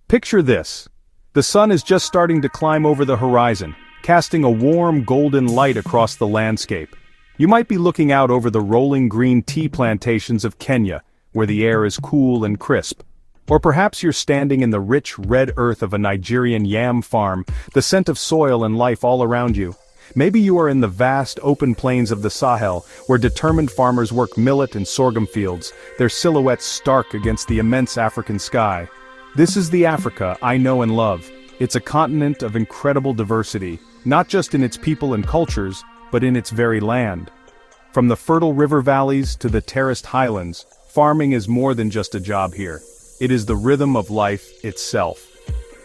Picture this. The sun is just starting to climb over the horizon, casting a warm golden light across the landscape. You might be looking out over the rolling green tea plantations of Kenya, where the air is cool and crisp. Or perhaps you're standing in the rich red earth of a Nigerian yam farm, the scent of soil and life all around you. Maybe you are in the vast open plains of the Sahel, where determined farmers work millet and sorghum fields, their silhouettes stark against the immense African sky. This is the Africa I know and love. It's a continent of incredible diversity, not just in its people and cultures, but in its very land. From the fertile river valleys to the terraced highlands, farming is more than just a job here. It is the rhythm of life itself.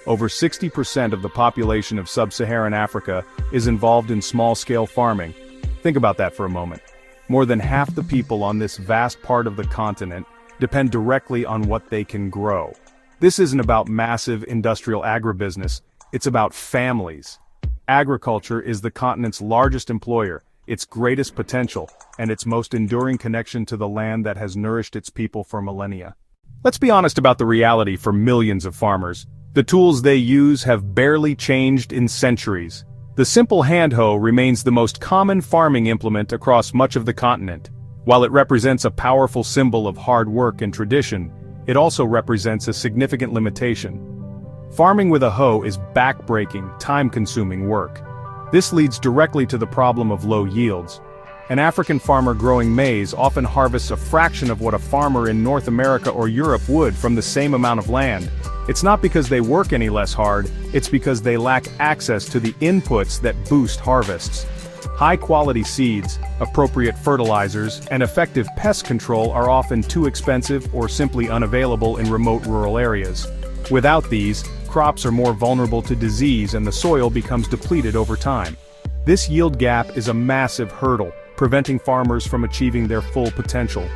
Over 60% of the population of sub-Saharan Africa is involved in small-scale farming. Think about that for a moment. More than half the people on this vast part of the continent depend directly on what they can grow. This isn't about massive industrial agribusiness, it's about families. Agriculture is the continent's largest employer, its greatest potential, and its most enduring connection to the land that has nourished its people for millennia. Let's be honest about the reality for millions of farmers. The tools they use have barely changed in centuries. The simple hand hoe remains the most common farming implement across much of the continent. While it represents a powerful symbol of hard work and tradition, it also represents a significant limitation. Farming with a hoe is back-breaking, time-consuming work. This leads directly to the problem of low yields. An African farmer growing maize often harvests a fraction of what a farmer in North America or Europe would from the same amount of land. It's not because they work any less hard, it's because they lack access to the inputs that boost harvests. High-quality seeds, appropriate fertilizers, and effective pest control are often too expensive or simply unavailable in remote rural areas. Without these, crops are more vulnerable to disease and the soil becomes depleted over time. This yield gap is a massive hurdle, preventing farmers from achieving their full potential.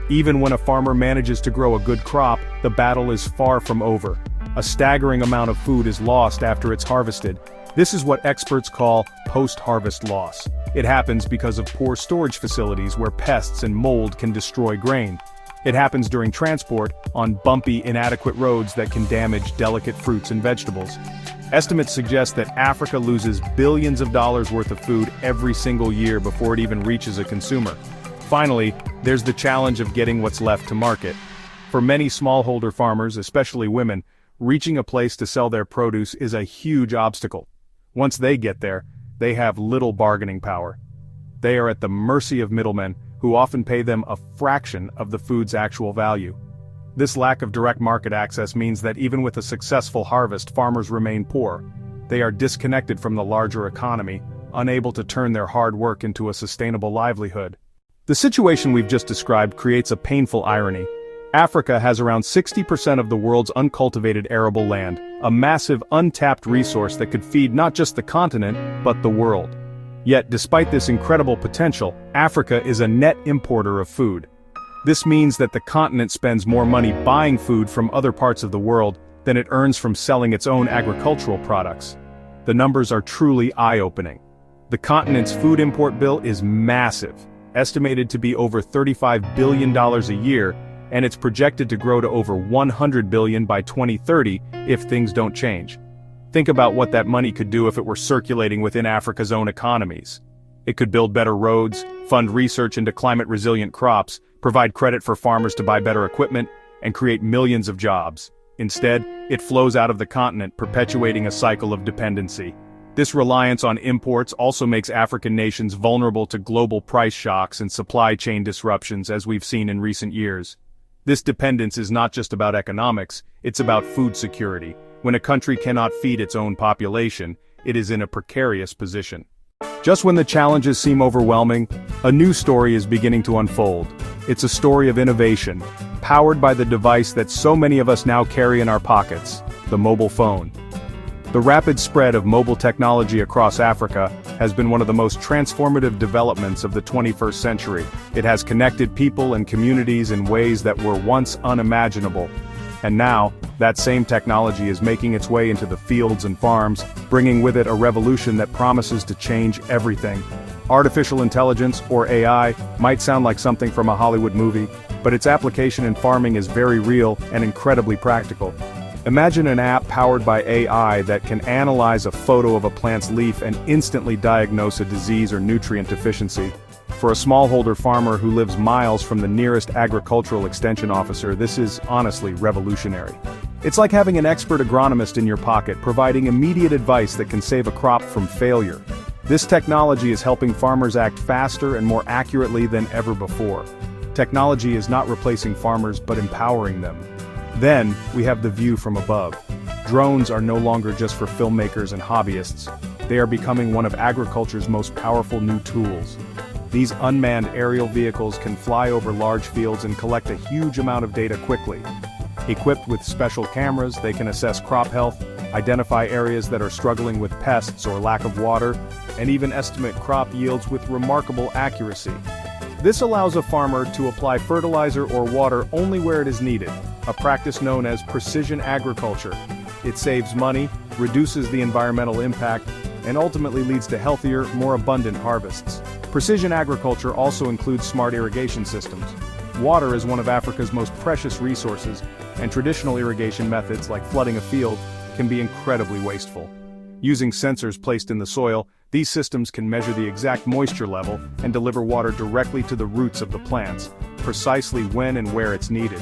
Even when a farmer manages to grow a good crop, the battle is far from over. A staggering amount of food is lost after it's harvested. This is what experts call post-harvest loss. It happens because of poor storage facilities where pests and mold can destroy grain. It happens during transport, on bumpy, inadequate roads that can damage delicate fruits and vegetables. Estimates suggest that Africa loses billions of dollars worth of food every single year before it even reaches a consumer. Finally, there's the challenge of getting what's left to market. For many smallholder farmers, especially women, reaching a place to sell their produce is a huge obstacle. Once they get there, they have little bargaining power. They are at the mercy of middlemen, who often pay them a fraction of the food's actual value. This lack of direct market access means that even with a successful harvest, farmers remain poor. They are disconnected from the larger economy, unable to turn their hard work into a sustainable livelihood. The situation we've just described creates a painful irony. Africa has around 60% of the world's uncultivated arable land, a massive untapped resource that could feed not just the continent, but the world. Yet, despite this incredible potential, Africa is a net importer of food. This means that the continent spends more money buying food from other parts of the world than it earns from selling its own agricultural products. The numbers are truly eye-opening. The continent's food import bill is massive, estimated to be over $35 billion a year, and it's projected to grow to over $100 billion by 2030 if things don't change. Think about what that money could do if it were circulating within Africa's own economies. It could build better roads, fund research into climate-resilient crops, provide credit for farmers to buy better equipment, and create millions of jobs. Instead, it flows out of the continent, perpetuating a cycle of dependency. This reliance on imports also makes African nations vulnerable to global price shocks and supply chain disruptions, as we've seen in recent years. This dependence is not just about economics, it's about food security. When a country cannot feed its own population, it is in a precarious position. Just when the challenges seem overwhelming, a new story is beginning to unfold. It's a story of innovation, powered by the device that so many of us now carry in our pockets, the mobile phone. The rapid spread of mobile technology across Africa has been one of the most transformative developments of the 21st century. It has connected people and communities in ways that were once unimaginable. And now, that same technology is making its way into the fields and farms, bringing with it a revolution that promises to change everything. Artificial intelligence, or AI, might sound like something from a Hollywood movie, but its application in farming is very real and incredibly practical. Imagine an app powered by AI that can analyze a photo of a plant's leaf and instantly diagnose a disease or nutrient deficiency. For a smallholder farmer who lives miles from the nearest agricultural extension officer, this is honestly revolutionary. It's like having an expert agronomist in your pocket, providing immediate advice that can save a crop from failure. This technology is helping farmers act faster and more accurately than ever before. Technology is not replacing farmers but empowering them. Then, we have the view from above. Drones are no longer just for filmmakers and hobbyists. They are becoming one of agriculture's most powerful new tools. These unmanned aerial vehicles can fly over large fields and collect a huge amount of data quickly. Equipped with special cameras, they can assess crop health, identify areas that are struggling with pests or lack of water, and even estimate crop yields with remarkable accuracy. This allows a farmer to apply fertilizer or water only where it is needed, a practice known as precision agriculture. It saves money, reduces the environmental impact, and ultimately leads to healthier, more abundant harvests. Precision agriculture also includes smart irrigation systems. Water is one of Africa's most precious resources, and traditional irrigation methods like flooding a field can be incredibly wasteful. Using sensors placed in the soil, these systems can measure the exact moisture level and deliver water directly to the roots of the plants, precisely when and where it's needed.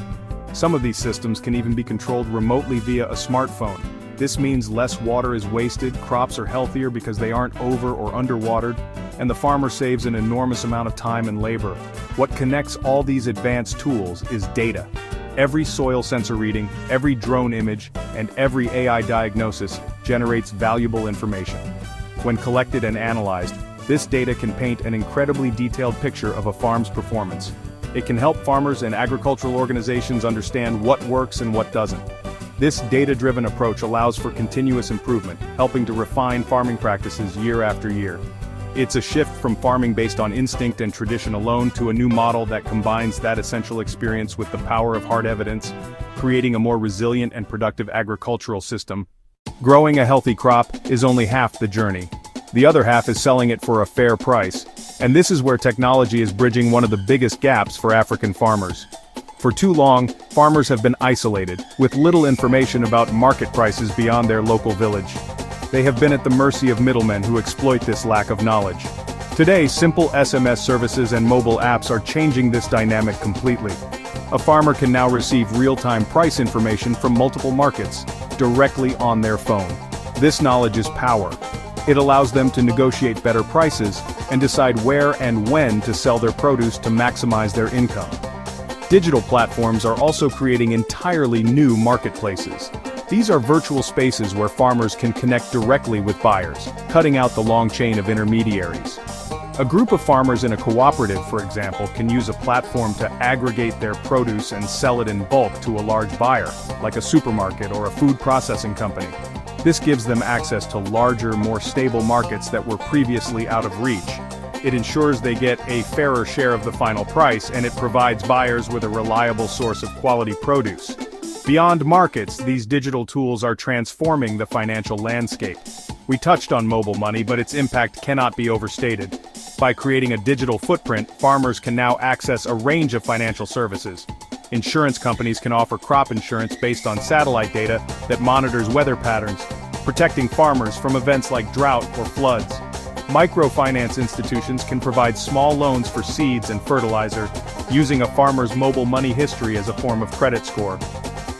Some of these systems can even be controlled remotely via a smartphone. This means less water is wasted, crops are healthier because they aren't over or underwatered, and the farmer saves an enormous amount of time and labor. What connects all these advanced tools is data. Every soil sensor reading, every drone image, and every AI diagnosis generates valuable information. When collected and analyzed, this data can paint an incredibly detailed picture of a farm's performance. It can help farmers and agricultural organizations understand what works and what doesn't. This data-driven approach allows for continuous improvement, helping to refine farming practices year after year. It's a shift from farming based on instinct and tradition alone to a new model that combines that essential experience with the power of hard evidence, creating a more resilient and productive agricultural system. Growing a healthy crop is only half the journey. The other half is selling it for a fair price, and this is where technology is bridging one of the biggest gaps for African farmers. For too long, farmers have been isolated, with little information about market prices beyond their local village. They have been at the mercy of middlemen who exploit this lack of knowledge. Today, simple SMS services and mobile apps are changing this dynamic completely. A farmer can now receive real-time price information from multiple markets, directly on their phone. This knowledge is power. It allows them to negotiate better prices and decide where and when to sell their produce to maximize their income. Digital platforms are also creating entirely new marketplaces. These are virtual spaces where farmers can connect directly with buyers, cutting out the long chain of intermediaries. A group of farmers in a cooperative, for example, can use a platform to aggregate their produce and sell it in bulk to a large buyer, like a supermarket or a food processing company. This gives them access to larger, more stable markets that were previously out of reach. It ensures they get a fairer share of the final price, and it provides buyers with a reliable source of quality produce. Beyond markets, these digital tools are transforming the financial landscape. We touched on mobile money, but its impact cannot be overstated. By creating a digital footprint, farmers can now access a range of financial services. Insurance companies can offer crop insurance based on satellite data that monitors weather patterns, protecting farmers from events like drought or floods. Microfinance institutions can provide small loans for seeds and fertilizer, using a farmer's mobile money history as a form of credit score.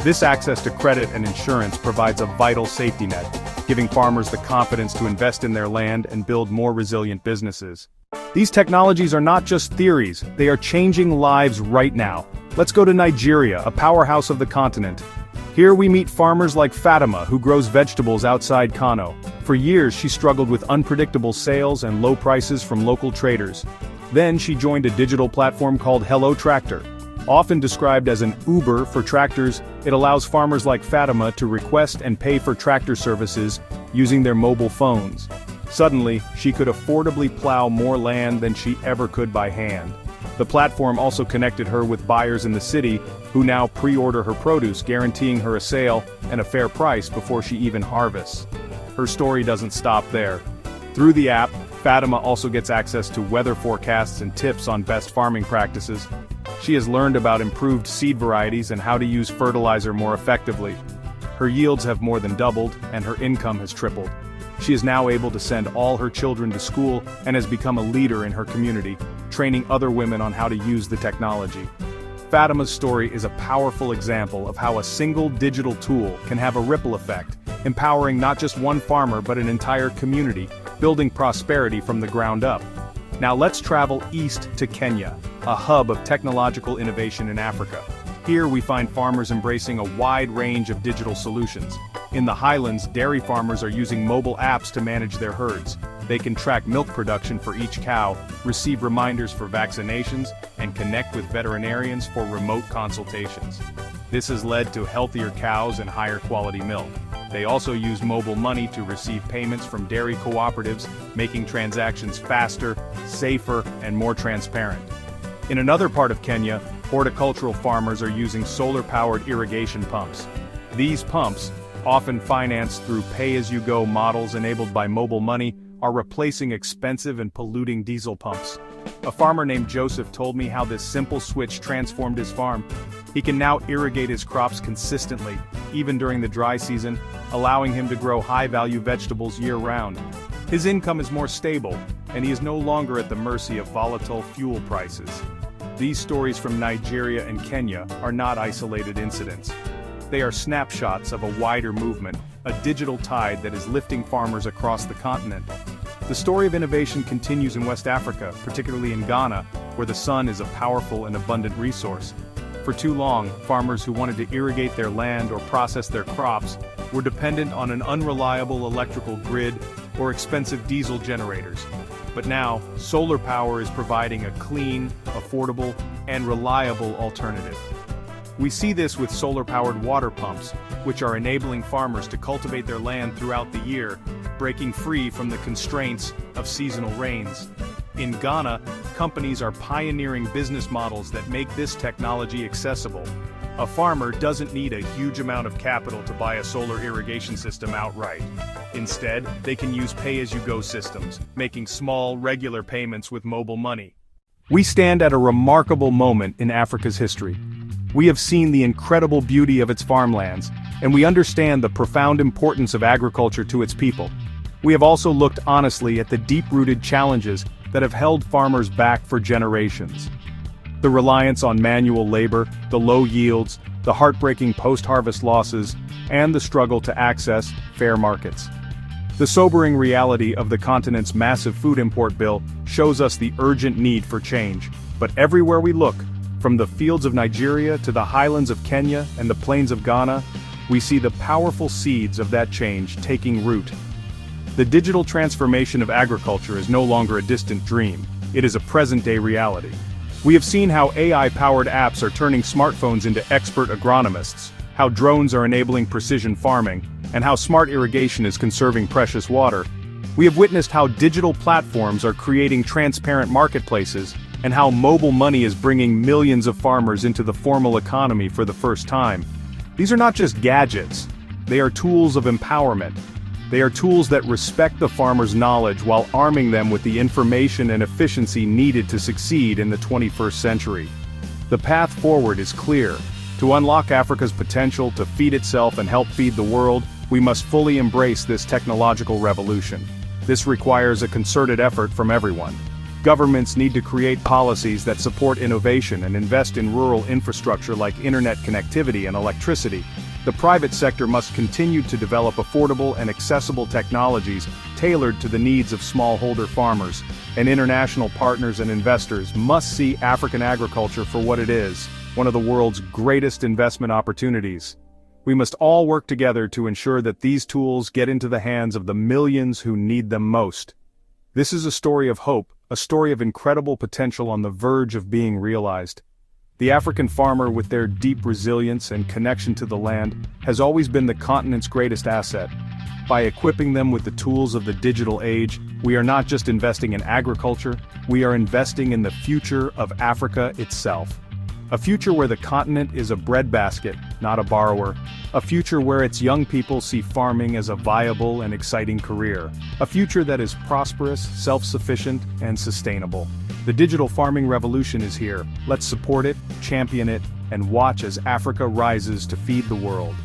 This access to credit and insurance provides a vital safety net, giving farmers the confidence to invest in their land and build more resilient businesses. These technologies are not just theories, they are changing lives right now. Let's go to Nigeria, a powerhouse of the continent. Here we meet farmers like Fatima, who grows vegetables outside Kano. For years she struggled with unpredictable sales and low prices from local traders. Then she joined a digital platform called Hello Tractor. Often described as an Uber for tractors, it allows farmers like Fatima to request and pay for tractor services using their mobile phones. Suddenly, she could affordably plow more land than she ever could by hand. The platform also connected her with buyers in the city who now pre-order her produce, guaranteeing her a sale and a fair price before she even harvests. Her story doesn't stop there. Through the app, Fatima also gets access to weather forecasts and tips on best farming practices. She has learned about improved seed varieties and how to use fertilizer more effectively. Her yields have more than doubled, and her income has tripled. She is now able to send all her children to school and has become a leader in her community, training other women on how to use the technology. Fatima's story is a powerful example of how a single digital tool can have a ripple effect, empowering not just one farmer but an entire community, building prosperity from the ground up. Now let's travel east to Kenya, a hub of technological innovation in Africa. Here we find farmers embracing a wide range of digital solutions. In the highlands, dairy farmers are using mobile apps to manage their herds. They can track milk production for each cow, receive reminders for vaccinations, and connect with veterinarians for remote consultations. This has led to healthier cows and higher quality milk. They also use mobile money to receive payments from dairy cooperatives, making transactions faster, safer, and more transparent. In another part of Kenya, horticultural farmers are using solar-powered irrigation pumps. These pumps, often financed through pay-as-you-go models enabled by mobile money, are replacing expensive and polluting diesel pumps. A farmer named Joseph told me how this simple switch transformed his farm. He can now irrigate his crops consistently, even during the dry season, allowing him to grow high-value vegetables year-round. His income is more stable, and he is no longer at the mercy of volatile fuel prices. These stories from Nigeria and Kenya are not isolated incidents. They are snapshots of a wider movement, a digital tide that is lifting farmers across the continent. The story of innovation continues in West Africa, particularly in Ghana, where the sun is a powerful and abundant resource. For too long, farmers who wanted to irrigate their land or process their crops were dependent on an unreliable electrical grid or expensive diesel generators. But now, solar power is providing a clean, affordable, and reliable alternative. We see this with solar-powered water pumps, which are enabling farmers to cultivate their land throughout the year, breaking free from the constraints of seasonal rains. In Ghana, companies are pioneering business models that make this technology accessible. A farmer doesn't need a huge amount of capital to buy a solar irrigation system outright. Instead, they can use pay-as-you-go systems, making small, regular payments with mobile money. We stand at a remarkable moment in Africa's history. We have seen the incredible beauty of its farmlands, and we understand the profound importance of agriculture to its people. We have also looked honestly at the deep-rooted challenges that have held farmers back for generations. The reliance on manual labor, the low yields, the heartbreaking post-harvest losses, and the struggle to access fair markets. The sobering reality of the continent's massive food import bill shows us the urgent need for change, but everywhere we look, from the fields of Nigeria to the highlands of Kenya and the plains of Ghana, we see the powerful seeds of that change taking root. The digital transformation of agriculture is no longer a distant dream, it is a present-day reality. We have seen how AI-powered apps are turning smartphones into expert agronomists, how drones are enabling precision farming, and how smart irrigation is conserving precious water. We have witnessed how digital platforms are creating transparent marketplaces, and how mobile money is bringing millions of farmers into the formal economy for the first time. These are not just gadgets, they are tools of empowerment. They are tools that respect the farmer's knowledge while arming them with the information and efficiency needed to succeed in the 21st century. The path forward is clear. To unlock Africa's potential to feed itself and help feed the world, we must fully embrace this technological revolution. This requires a concerted effort from everyone. Governments need to create policies that support innovation and invest in rural infrastructure like internet connectivity and electricity. The private sector must continue to develop affordable and accessible technologies tailored to the needs of smallholder farmers, and international partners and investors must see African agriculture for what it is, one of the world's greatest investment opportunities. We must all work together to ensure that these tools get into the hands of the millions who need them most. This is a story of hope, a story of incredible potential on the verge of being realized. The African farmer, with their deep resilience and connection to the land, has always been the continent's greatest asset. By equipping them with the tools of the digital age, we are not just investing in agriculture, we are investing in the future of Africa itself. A future where the continent is a breadbasket, not a borrower. A future where its young people see farming as a viable and exciting career. A future that is prosperous, self-sufficient, and sustainable. The digital farming revolution is here. Let's support it, champion it, and watch as Africa rises to feed the world.